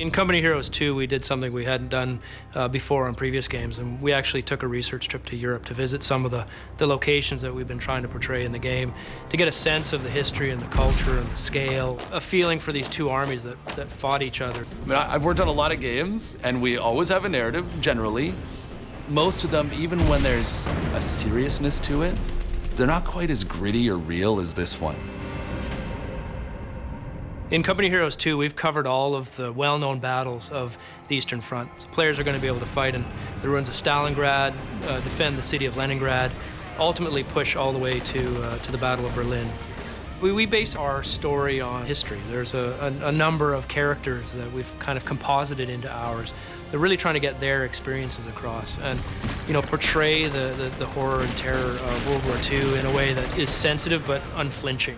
In Company Heroes 2, we did something we hadn't done before on previous games, and we actually took a research trip to Europe to visit some of the locations that we've been trying to portray in the game, to get a sense of the history and the culture and the scale, a feeling for these two armies that fought each other. I mean, I've worked on a lot of games, and we always have a narrative, generally. Most of them, even when there's a seriousness to it, they're not quite as gritty or real as this one. In Company Heroes 2, we've covered all of the well-known battles of the Eastern Front. So players are going to be able to fight in the ruins of Stalingrad, defend the city of Leningrad, ultimately push all the way to the Battle of Berlin. We base our story on history. There's a number of characters that we've kind of composited into ours. They're really trying to get their experiences across and, you know, portray the horror and terror of World War II in a way that is sensitive but unflinching.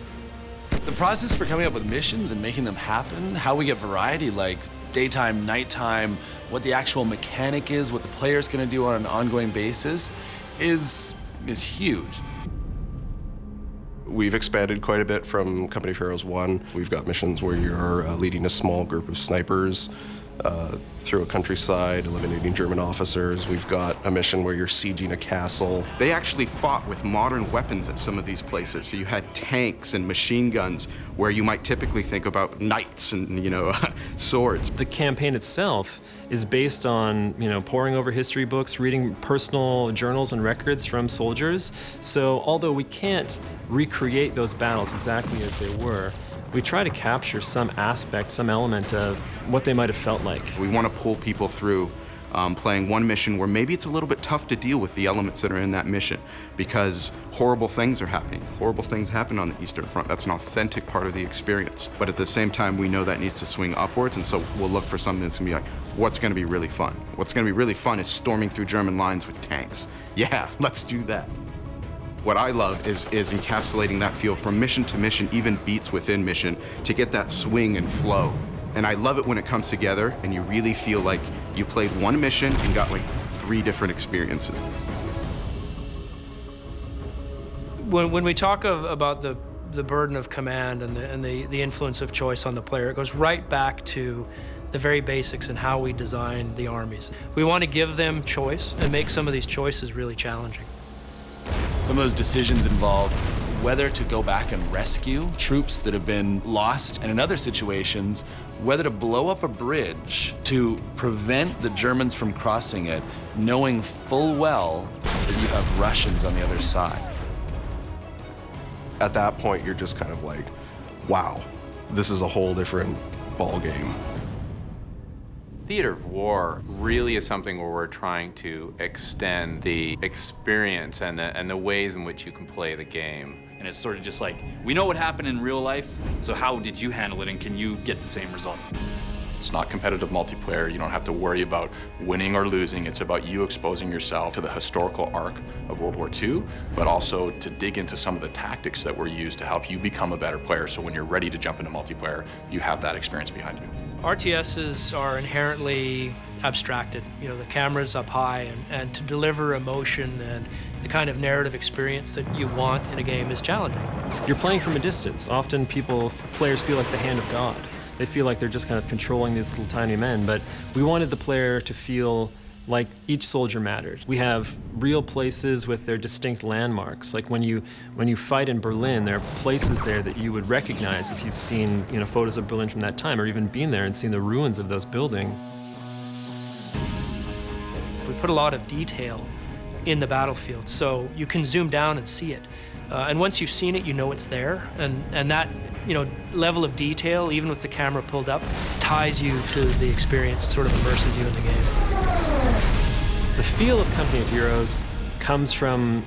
The process for coming up with missions and making them happen, how we get variety like daytime, nighttime, what the actual mechanic is, what the player's gonna do on an ongoing basis is huge. We've expanded quite a bit from Company of Heroes 1. We've got missions where you're leading a small group of snipers through a countryside, eliminating German officers. We've got a mission where you're sieging a castle. They actually fought with modern weapons at some of these places. So you had tanks and machine guns where you might typically think about knights and, you know, swords. The campaign itself is based on, you know, poring over history books, reading personal journals and records from soldiers. So although we can't recreate those battles exactly as they were, we try to capture some aspect, some element of what they might have felt like. We want to pull people through playing one mission where maybe it's a little bit tough to deal with the elements that are in that mission because horrible things are happening. Horrible things happen on the Eastern Front. That's an authentic part of the experience. But at the same time, we know that needs to swing upwards, and so we'll look for something that's going to be like, what's going to be really fun? What's going to be really fun is storming through German lines with tanks. Yeah, let's do that. What I love is encapsulating that feel from mission to mission, even beats within mission, to get that swing and flow. And I love it when it comes together and you really feel like you played one mission and got like 3 different experiences. When we talk about the burden of command and the influence of choice on the player, it goes right back to the very basics and how we design the armies. We want to give them choice and make some of these choices really challenging. Some of those decisions involve whether to go back and rescue troops that have been lost, and in other situations, whether to blow up a bridge to prevent the Germans from crossing it, knowing full well that you have Russians on the other side. At that point, you're just kind of like, wow, this is a whole different ball game. Theater of war really is something where we're trying to extend the experience and the ways in which you can play the game. And it's sort of just like, we know what happened in real life, so how did you handle it, and can you get the same result? It's not competitive multiplayer. You don't have to worry about winning or losing. It's about you exposing yourself to the historical arc of World War II, but also to dig into some of the tactics that were used to help you become a better player. So when you're ready to jump into multiplayer, you have that experience behind you. RTSs are inherently abstracted. You know, the camera's up high, and to deliver emotion and the kind of narrative experience that you want in a game is challenging. You're playing from a distance. Often players feel like the hand of God. They feel like they're just kind of controlling these little tiny men, but we wanted the player to feel like each soldier mattered. We have real places with their distinct landmarks. Like when you fight in Berlin, there are places there that you would recognize if you've seen, you know, photos of Berlin from that time, or even been there and seen the ruins of those buildings. We put a lot of detail in the battlefield, so you can zoom down and see it. And once you've seen it, you know it's there, and that, you know, level of detail, even with the camera pulled up, ties you to the experience, sort of immerses you in the game. The feel of Company of Heroes comes from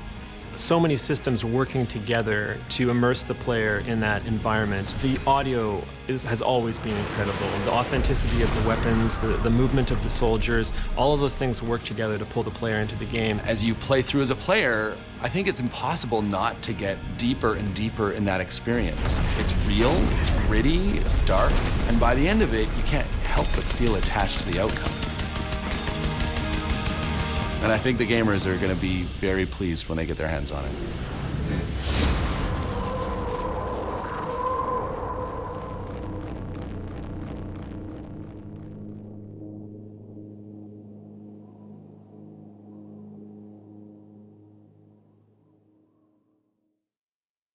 so many systems working together to immerse the player in that environment. The audio has always been incredible. The authenticity of the weapons, the movement of the soldiers, all of those things work together to pull the player into the game. As you play through as a player, I think it's impossible not to get deeper and deeper in that experience. It's real, it's gritty, it's dark, and by the end of it, you can't help but feel attached to the outcome. And I think the gamers are going to be very pleased when they get their hands on it.